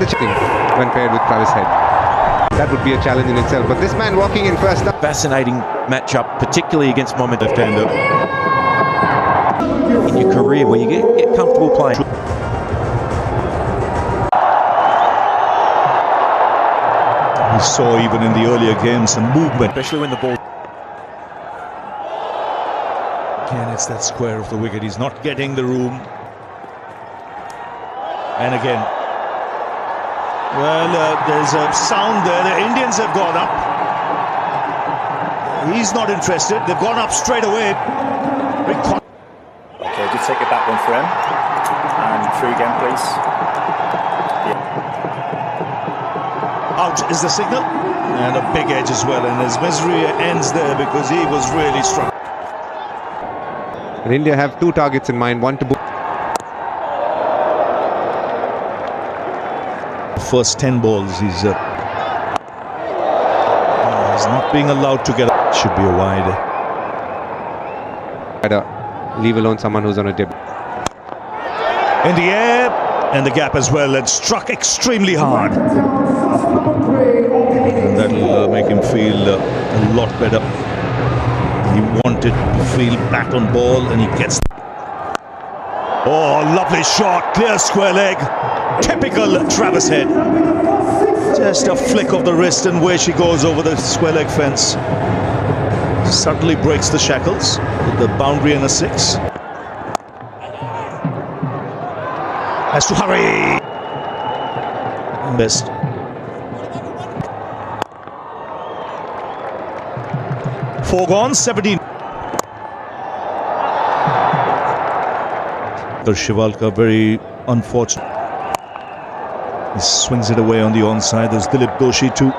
the chipping when paired with Travis Head. That would be a challenge in itself. But this man walking in first up. Fascinating matchup, particularly against Mohamed left-hander. In your career where you get comfortable playing. We saw even in the earlier games some movement. Especially when the ball... Again, it's that square of the wicket. He's not getting the room. And again, well, there's a sound there. The Indians have gone up. He's not interested. They've gone up straight away. Okay, just take it back one for him. And through again, please. Out is the signal. And a big edge as well. And his misery ends there because he was really strong. And India have two targets in mind, one to book. First 10 balls, he's not being allowed to get up. Should be a wide. Leave alone someone who's on a dip. In the air, and the gap as well, and struck extremely hard. And that'll make him feel a lot better. He wanted to feel back on ball, and he gets. Oh, lovely shot, clear square leg. Typical Travis Head. Just a flick of the wrist and where she goes over the square leg fence. Suddenly breaks the shackles with the boundary and a 6. Has to hurry. Best. Four gone, 17. Shivalka very unfortunate. He swings it away on the onside. There's Dilip Doshi too.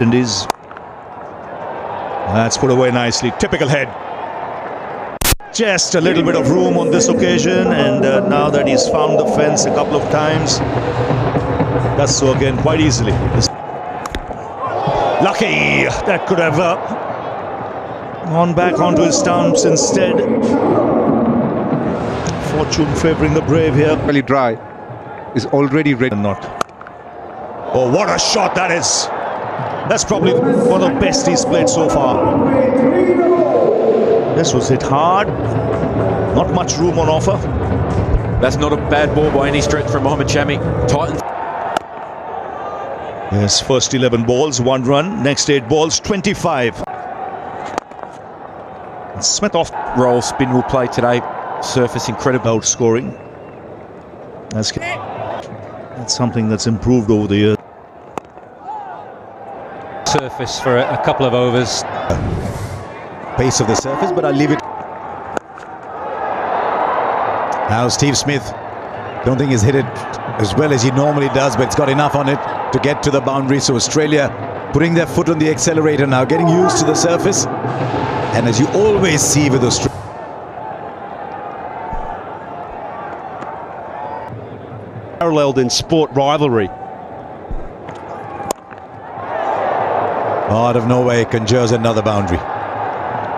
Indies. That's put away nicely. Typical Head. Just a little bit of room on this occasion, and now that he's found the fence a couple of times, does so again quite easily. Lucky! That could have gone back onto his stumps instead. Fortune favouring the brave here. Really dry is already ready. Not. Oh, what a shot that is! That's probably one of the best he's played so far. This was hit hard. Not much room on offer. That's not a bad ball by any stretch from Mohammad Shami. Titans. Yes, first 11 balls, 1 run. Next 8 balls, 25. Smith off. Roll spin will play today. Surface incredible. Outscoring. That's something that's improved over the years. Surface for a couple of overs. Pace of the surface, but I'll leave it. Now Steve Smith, don't think he's hit it as well as he normally does, but it's got enough on it to get to the boundary. So Australia putting their foot on the accelerator now, getting used to the surface. And as you always see with Australia, paralleled in sport rivalry. out of nowhere conjures another boundary.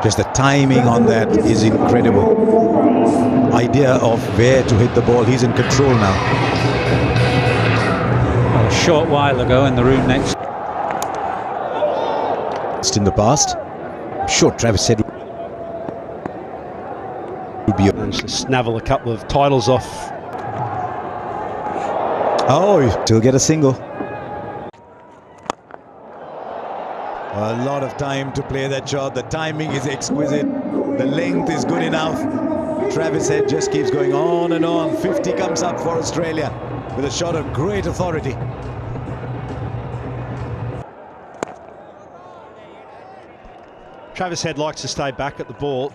Just the timing on that is incredible. Idea of where to hit the ball. He's in control now. A short while ago in the room next. In the past, I'm sure Travis said would be managed to snavel a couple of titles off. Oh, still get a single. A lot of time to play that shot. The timing is exquisite. The length is good enough. Travis Head just keeps going on and on. 50 comes up for Australia with a shot of great authority. Travis Head likes to stay back at the ball.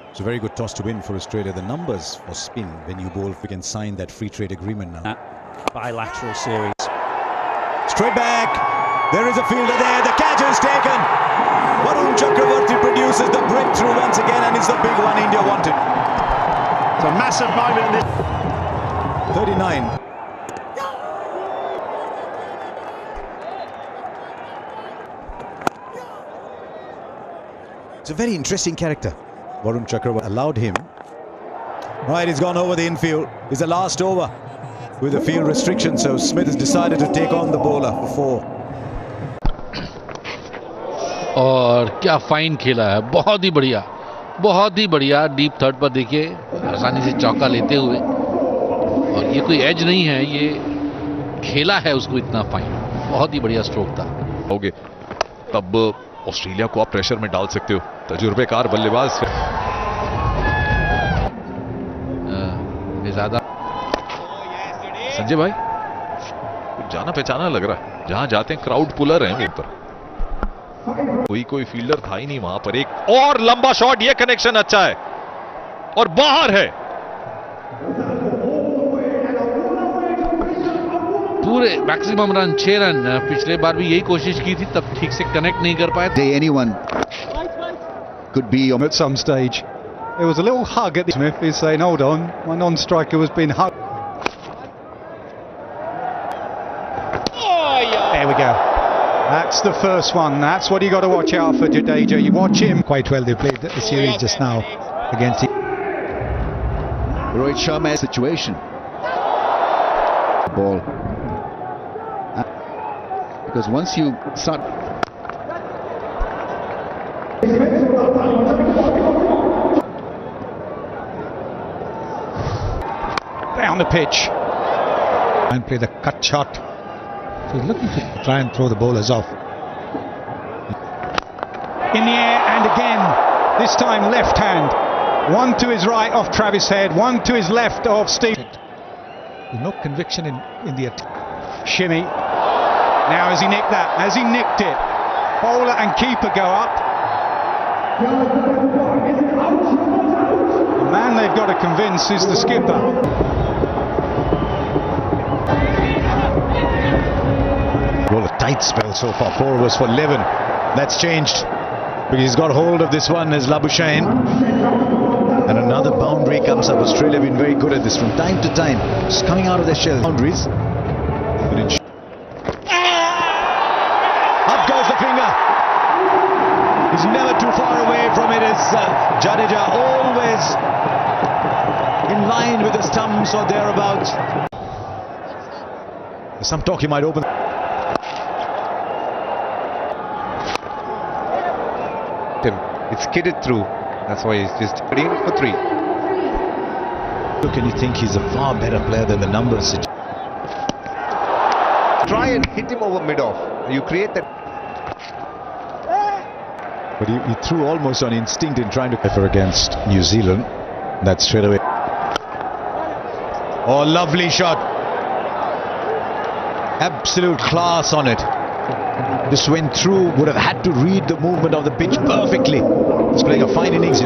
It's a very good toss to win for Australia. The numbers for spin when you bowl, if we can sign that free trade agreement now. Bilateral series. Straight back. There is a fielder there. The catch is taken. Varun Chakravarti produces the breakthrough once again, and it's the big one India wanted. It's a massive moment in this. 39. It's a very interesting character. Varun Chakravarti allowed him Right, he's gone over the infield. It's the last over with the field restriction, so Smith has decided to take on the bowler for 4. और क्या fine खेला है, बहुत ही बढ़िया deep third पर देखिए आसानी से चौका लेते हुए, और ये कोई एज नहीं है, ये खेला है उसको इतना फाइन, बहुत ही बढ़िया स्ट्रोक था। होगे तब ऑस्ट्रेलिया को आप प्रेशर में डाल सकते हो, तजुर्बेकार बल्लेबाज ज्यादा। संजय भाई कुछ जाना पहचाना लग रहा है, जहां जाते हैं क्राउड पुलर हैं ऊपर। कोई फील्डर था ही नहीं वहां पर। एक और लंबा शॉट, ये कनेक्शन अच्छा है और बाहर है। पूरे मैक्सिमम रन 6 रन, पिछले बार भी यही कोशिश की थी, तब ठीक से कनेक्ट नहीं कर पाए थे। Anyone could be on At some stage. There was a little hug at the Smith. He's saying, hold on, my non-striker was being hugged. There we go. That's the first one. That's what you got to watch out for, Jadeja. You watch him quite well. They played the series just now against Rohit Sharma's situation. Ball. Because once you start down the pitch and play the cut shot. So he's looking to try and throw the bowlers off. In the air and again, this time left hand. One to his right off Travis Head, one to his left of Steve. There's no conviction in the attack. Shimmy. Now has he nicked that? Has he nicked it? Bowler and keeper go up. The man they've got to convince is the skipper. Well, a tight spell so far. 4 overs for 11. That's changed because he's got hold of this one as Labuschagne. And another boundary comes up. Australia have been very good at this from time to time. Just coming out of their shell. Boundaries. Up goes the finger. He's never too far away from it. Is Jadeja always in line with the stumps or thereabouts. There's some talk he might open. It's skidded through. That's why he's just putting it for 3. Look, and you think he's a far better player than the numbers. Try and hit him over mid-off. You create that. But he threw almost on instinct in trying to effort against New Zealand. That's straight away. Oh, lovely shot. Absolute class on it. This went through, would have had to read the movement of the pitch perfectly. He's playing a fine innings.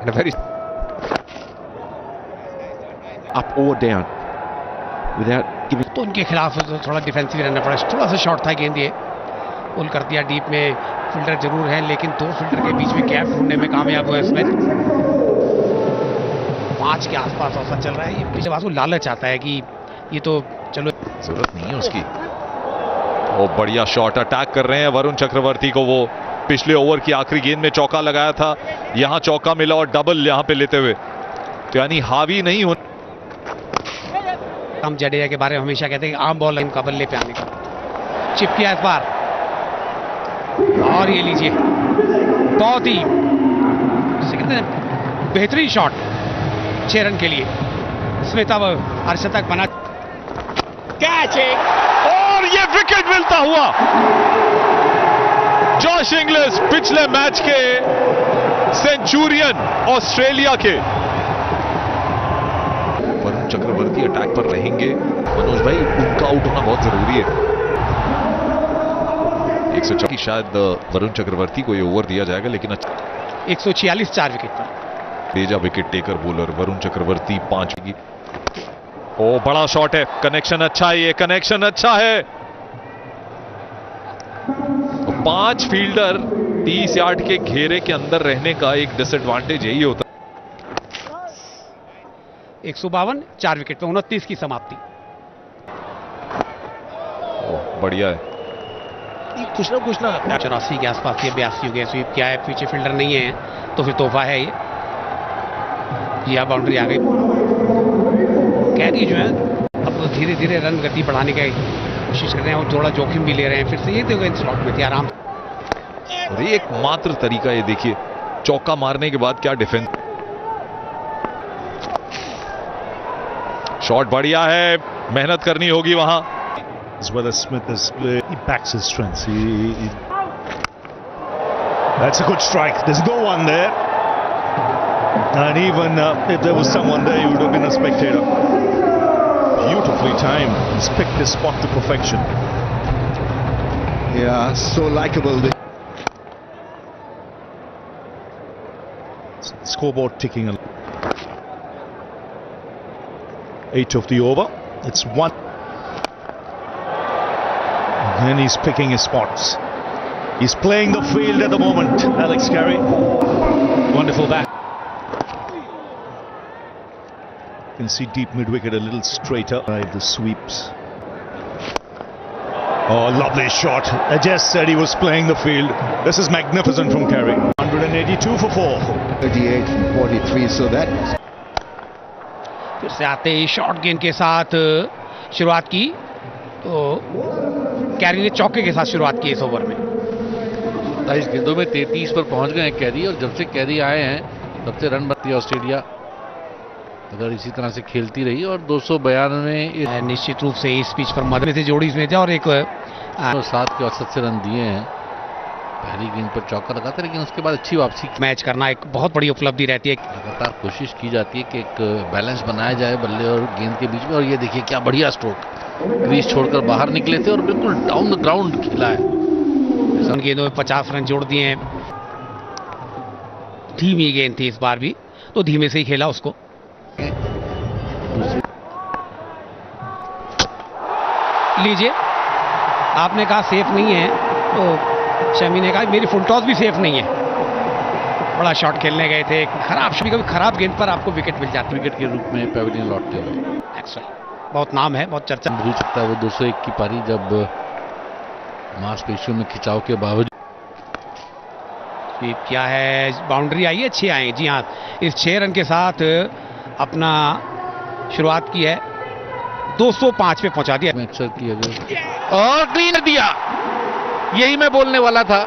And a very Up or down without giving. तो उनके खिलाफ थोड़ा defensive रहना पड़ा, थोड़ा सा short था गेंद, ये पुल कर दिया डीप में। फील्डर जरूर है लेकिन 2 फील्डर के बीच में गैप ढूंढने में कामयाब हुआ स्मिथ। 5 के आसपास औसत चल रहा है। ये पिछले बार को लालच आता है कि ये तो चलो जरूरत नहीं है उसकी। वो बढ़िया शॉट अटैक कर रहे हैं वरुण चक्रवर्ती को। वो पिछले ओवर की आखिरी गेंद में चौका लगाया था, यहां चौका मिला और डबल यहां पे लेते हुए, तो यानी हावी नहीं हो। हम जडेजा के बारे में हमेशा कहते हैं कि आम बॉल इनका बल्ले पे आने का। चिप किया इस बार और ये लीजिए, बहुत ही बेहतरीन शॉट 6 रन के लिए। स्मिथ अब अर्शतक बना, कैच और ये विकेट मिलता हुआ। जॉश इंग्लिश पिछले मैच के सेंचुरियन ऑस्ट्रेलिया के। वरुण चक्रवर्ती अटैक पर रहेंगे। मनोज भाई, उनका आउट होना बहुत जरूरी है। 104 शायद वरुण चक्रवर्ती को ये ओवर दिया जाएगा, लेकिन 146 4 विकेट पर तेजा wicket taker bowler Varun Chakravarthy 5 की। ओ बड़ा शॉट है, कनेक्शन अच्छा है, ये कनेक्शन अच्छा है। 5 फील्डर 30 यार्ड के घेरे के अंदर रहने का एक डिसएडवांटेज यही होता है। 152 4 विकेट पे 29 की समाप्ति। बढ़िया है, कुछ ना 84 के आसपास, 82 हो गया, स्वीप किया है, पीछे फील्डर नहीं है तो फिर तोहफा है ये। या बाउंड्री आ गई। कैरी जो है अब धीरे धीरे रन गति बढ़ाने की कोशिश कर रहे हैं और थोड़ा जोखिम भी ले रहे हैं। फिर से ये देखो इन स्लॉट में थे आराम। और ये एकमात्र तरीका, ये देखिए चौका मारने के बाद क्या डिफेंस। शॉट बढ़िया है, मेहनत करनी होगी वहां। As well as Smith is, he backs his strengths. That's a good strike. There's no one there, and even if there was someone there, he would have been a spectator. Beautifully timed. He's picked his spot to perfection. Yeah, so likable. Scoreboard ticking. 8 of the over. It's 1. And he's picking his spots. He's playing the field at the moment, Alex Carey. Wonderful bat. You can see deep mid-wicket a little straighter. Right, the sweeps. Oh, lovely shot. I just said he was playing the field. This is magnificent from Carey. 182 for 4. 38 from 43, so that... फिर से आते ही short गेंद के साथ शुरुआत की तो carry ने चौके के साथ शुरुआत की इस ओवर में। 27 गेंदों में 33 पर पहुंच गए हैं कैरी, और जब से कैरी आए हैं तब से रन बनती है ऑस्ट्रेलिया। अगर इसी तरह से खेलती रही और 292 निश्चित रूप से इस पिच पर मदद से जोड़ी इसमें और एक 7 के औसत से रन दिए हैं। पहली गेंद पर चौका लगा था, लेकिन उसके बाद अच्छी वापसी। मैच करना एक बहुत बड़ी उपलब्धि रहती है। लगातार कोशिश की जाती है कि एक बैलेंस बनाया जाए बल्ले और गेंद के बीच में, और ये देखिए क्या बढ़िया स्ट्रोक। क्रीज छोड़कर बाहर निकले थे और बिल्कुल डाउन द ग्राउंड खेला है। गेंदों में 50 रन जोड़ दिए हैं। धीमी गेंद थी इस बार भी, तो धीमे से ही खेला उसको। लीजिए, आपने कहा सेफ नहीं है, तो शमी ने कहा मेरी फुल टॉस भी सेफ नहीं है। बड़ा शॉट खेलने गए थे, खराब शमी, कभी खराब गेंद पर आपको विकेट मिल जाती है। विकेट के रूप में पेविलियन लौटते हुए एक्सल बहुत नाम है, बहुत चर्चा हो सकता है वो 201 की पारी, जब मांसपेशियों में खिंचाव के बावजूद। क्या है, बाउंड्री आई है, 6 आए। जी हाँ, इस 6 रन के साथ अपना शुरुआत की है, 205 पे पहुंचा दिया। अक्सर की और क्लीन दिया, यही मैं बोलने वाला था।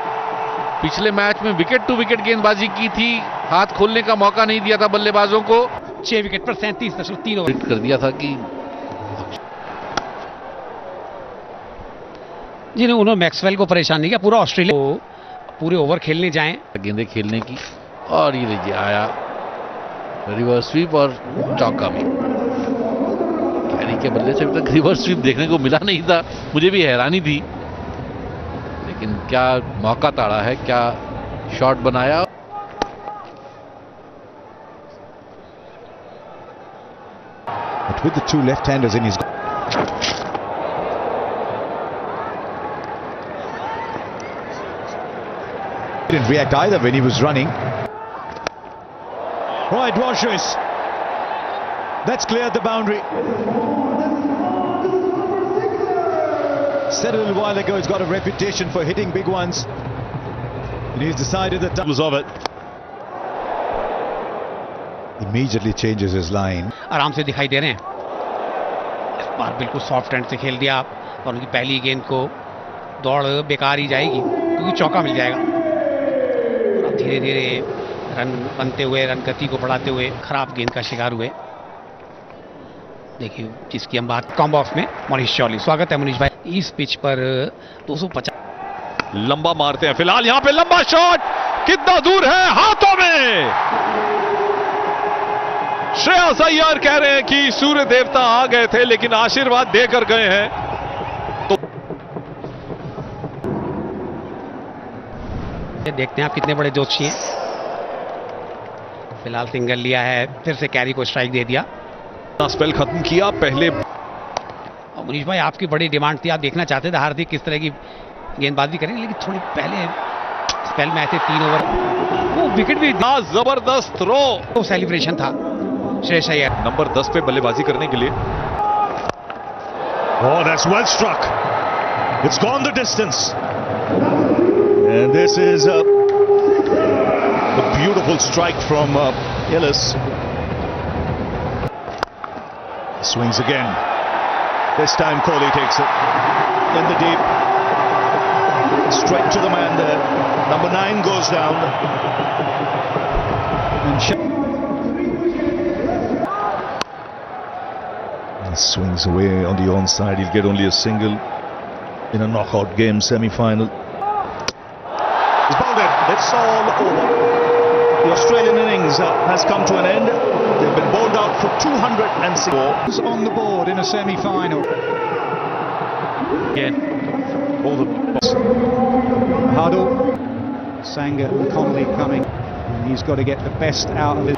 पिछले मैच में विकेट टू विकेट गेंदबाजी की थी, हाथ खोलने का मौका नहीं दिया था बल्लेबाजों को। 6 विकेट पर 37.3 ओवर कर दिया था कि जिन्हें उन्होंने मैक्सवेल को परेशान नहीं किया। पूरा ऑस्ट्रेलिया को पूरे ओवर खेलने जाएं, गेंदें खेलने की, और ये लीजिए आया रिवर्स स्वीप और चौका भी। कैरी के बल्ले से अभी तक रिवर्स स्वीप देखने को मिला नहीं था, मुझे भी हैरानी थी, लेकिन क्या मौका ताड़ा है, क्या शॉट बनाया। But with the 2 left-handers in his... He didn't react either when he was running. Right, Rogers. That's cleared the boundary. Said a little while ago he's got a reputation for hitting big ones. And he's decided that was of it. Immediately changes his line. आराम से दिखाई दे रहे हैं। इस बार बिल्कुल soft hand से खेल दिया, और उनकी पहली गेंद को दौड़ बेकार ही जाएगी क्योंकि चौका मिल जाएगा। धीरे धीरे रन बनते हुए, रन गति को बढ़ाते हुए खराब गेंद का शिकार हुए। देखिए जिसकी हम बात कॉम बॉक्स में मनीष चौली। स्वागत है मनीष भाई। इस पिच पर 250 लंबा मारते हैं फिलहाल, यहां पे लंबा शॉट कितना दूर है, हाथों में। श्रेयस अय्यर कह रहे हैं कि सूर्य देवता आ गए थे लेकिन आशीर्वाद देकर गए हैं। तो देखते हैं आप कितने बड़े जोशी हैं। फिलहाल सिंगल लिया है, फिर से कैरी को स्ट्राइक दे दिया। स्पेल खत्म किया पहले। मनीष भाई आपकी बड़ी डिमांड थी, आप देखना चाहते थे हार्दिक किस तरह की गेंदबाजी करेंगे, लेकिन थोड़ी पहले स्पेल में ऐसे 3 ओवर वो विकेट भी जबरदस्त थ्रो, तो सेलिब्रेशन था श्रेयस अय्यर नंबर 10 पे बल्लेबाजी करने के लिए। Oh, that's well struck. It's gone the distance. And this is a beautiful strike from Ellis. Swings again. This time Kohli takes it in the deep. Straight to the man there. Number 9 goes down. And swings away on the onside. He'll get only a single in a knockout game semi-final. He's bowled it. It's all over. The Australian innings has come to an end. They've been bowled out for 206 on the board in a semi-final. Again, all the Huddle, Sangha and Connolly coming. And he's got to get the best out of it.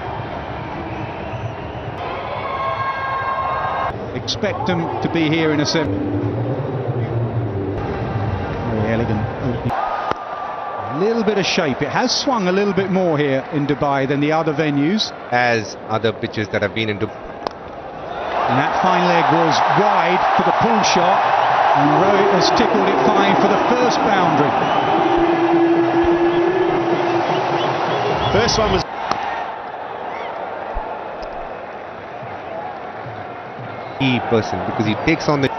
Expect them to be here in a semi. Very elegant opening. A little bit of shape. It has swung a little bit more here in Dubai than the other venues. As other pitches that have been in Dubai. And that fine leg was wide for the pull shot. And Rohit has tickled it fine for the first boundary. first one was key person because he takes on the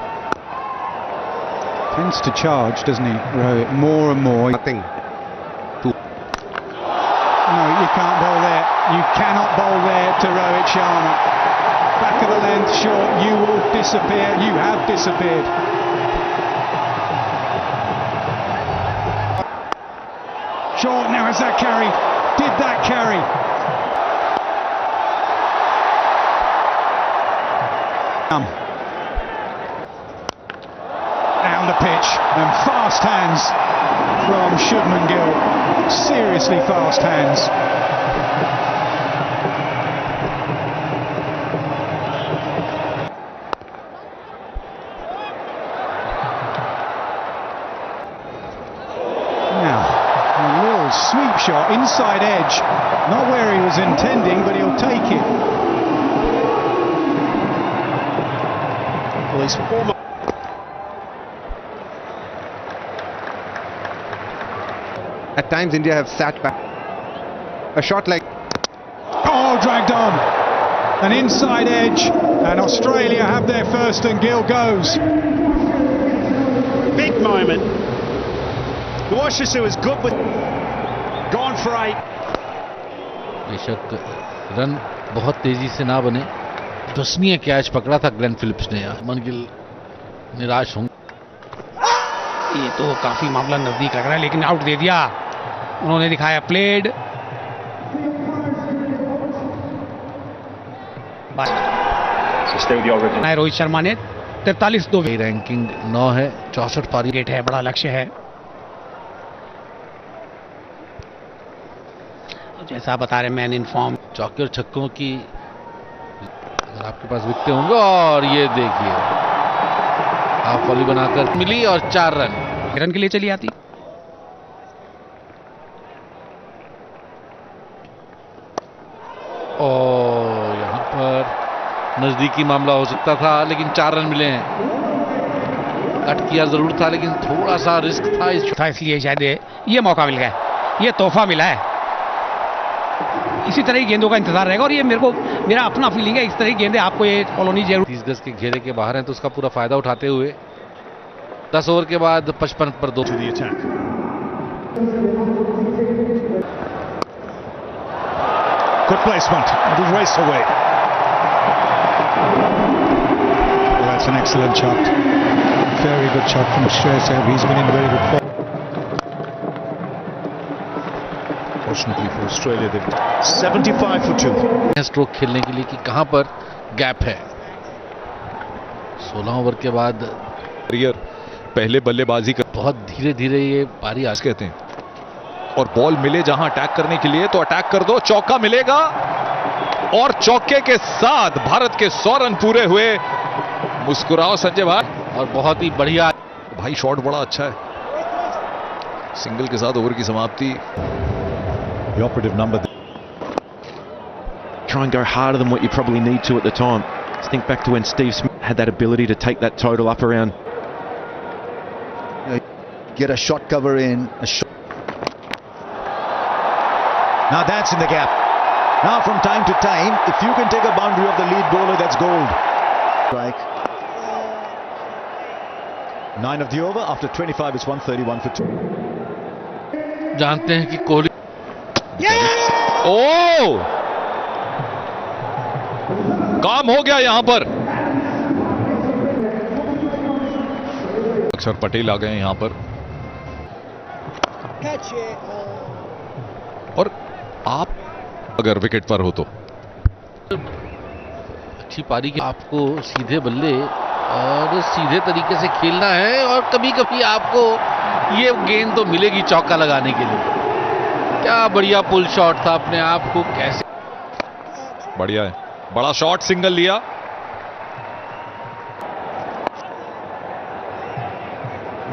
tends to charge, doesn't he, Rohit, more and more. Nothing. No, you can't bowl there. You cannot bowl there to Rohit Sharma. Back of the length short, you will disappear. You have disappeared. Short, now has that carry? Did that carry? Down the pitch and fast hands from Shubman Gill. Seriously fast hands. Now, a real sweep shot, inside edge. Not where he was intending, but he'll take it. well, he's almost At times India have sat back. A shot like... Oh, dragged on. An inside edge. And Australia have their first and Gill goes. big moment. The Washington is good, but gone for 8. बेशक run बहुत तेजी से ना बने. 10वीं catch पकड़ा था Glenn Phillips ने. मन गिल निराश होंगे. ये तो काफी मामला नजदीक लग रहा है, लेकिन आउट दे दिया. उन्होंने दिखाया प्लेड. रोहित शर्मा ने 43 2 रैंकिंग 9 है, 64 पारी गेट है, बड़ा लक्ष्य है. जैसा बता रहे मैन इन फॉर्म. चौके और छक्कों की अगर आपके पास विकटें होंगे. और ये देखिए हाफ वॉली बनाकर मिली और 4 रन के लिए चली आती. और यहाँ पर नजदीकी मामला हो सकता था, लेकिन 4 रन मिले हैं. कट किया जरूर था, लेकिन थोड़ा सा रिस्क था इसलिए शायद ये मौका मिल गया, ये तोहफा मिला है. इसी तरह की गेंदों का इंतजार रहेगा. और ये मेरा अपना फीलिंग है, इस तरह की गेंदें आपको ये कॉलोनी जरूर. 30 गज के घेरे के बाहर हैं, तो उसका पूरा फायदा उठाते हुए 10 ओवर के बाद 55 पर 2. Good placement. It was raced away. Well, that's an excellent shot. Very good shot from Shreyas. He's been in very good form. Fortunately for Australia, they've 75 for 2. Stroke खेलने के लिए कि कहां पर गैप है. 16 ओवर के बाद पहले बल्लेबाजी कर बहुत धीरे धीरे ये पारी आज कहते हैं. और बॉल मिले जहां अटैक करने के लिए तो अटैक कर दो. चौका मिलेगा और चौके के साथ भारत के 100 रन पूरे हुए. मुस्कुराओ संजय भाई. और बहुत ही बढ़िया भाई, शॉट बड़ा अच्छा है. सिंगल के साथ ओवर की समाप्ति. The operative number. Try and go harder than what you probably need to at the time. Just think back to when Steve Smith had that ability to take that total up around. Get a shot cover in. Now that's in the gap. Now from time to time, if you can take a boundary of the lead bowler, that's gold. strike. 9 of the over. After 25, it's 131 for 2. जानते हैं कि कोहली ओ काम हो गया यहां पर। अक्षर पटेल आ गए यहां पर और आप अगर विकेट पर हो तो अच्छी पारी की आपको सीधे बल्ले और सीधे तरीके से खेलना है और कभी कभी आपको ये गेंद तो मिलेगी चौका लगाने के लिए। क्या बढ़िया पुल शॉट था, अपने आप को कैसे बढ़िया है, बड़ा शॉट सिंगल लिया।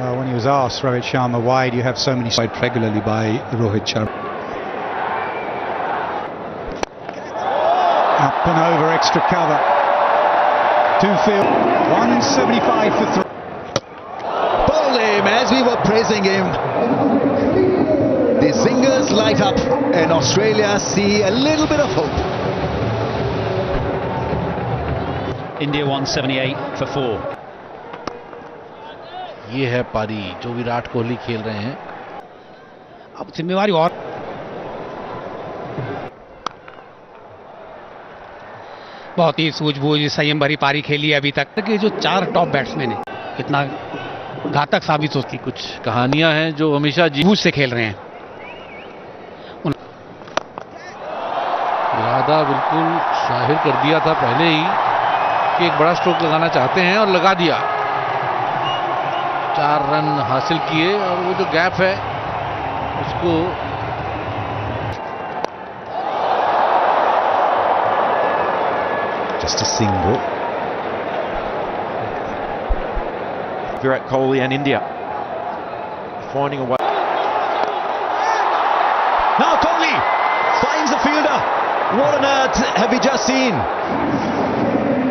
When he was asked, Rohit Sharma, why do you have so many sides regularly by Rohit Sharma? Up and over, extra cover. Two field, 175 for 3. Bowl him as we were praising him. The singers light up and Australia see a little bit of hope. India 178 for 4. ये है पारी जो विराट कोहली खेल रहे हैं। अब जिम्मेवारी और बहुत ही सूझबूझ संयम भरी पारी खेली है अभी तक कि जो 4 टॉप बैट्समैन हैं कितना घातक साबित होती। कुछ कहानियां हैं जो हमेशा सूझबूझ से खेल रहे हैं। इरादा बिल्कुल जाहिर कर दिया था पहले ही कि एक बड़ा स्ट्रोक लगाना चाहते हैं और लगा दिया। 4 रन हासिल किए और वो जो गैप है उसको Just a single. Virat Kohli and India finding a way. Now Kohli finds the fielder. What on earth have we just seen?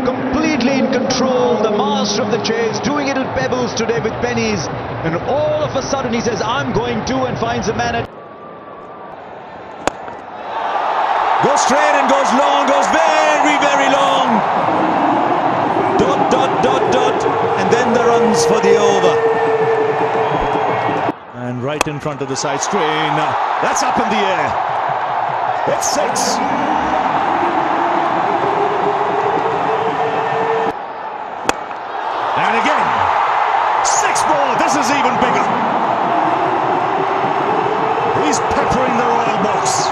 Completely in control, the master of the chase, doing it with pebbles today with pennies, and all of a sudden he says, I'm going to, and finds a man at... Goes straight and goes long, goes very, very long. Dot, dot, dot, dot. And then the runs for the over. And right in front of the side screen. That's up in the air. It's 6. And again. 6 more. This is even bigger. He's peppering the royal box.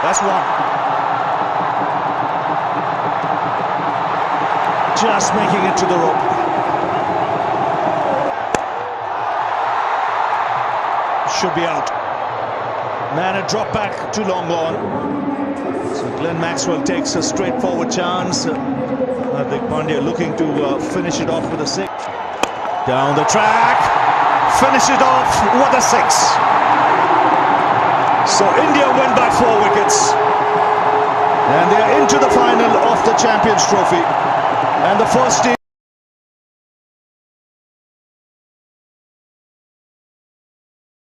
That's 1. Just making it to the rope. Should be out. Man, a drop back too long on. So Glenn Maxwell takes a straightforward chance. Hardik Pandya looking to finish it off with a 6. Down the track. Finish it off with a 6. So India win by 4 wickets and they're into the final of the Champions Trophy, and the first team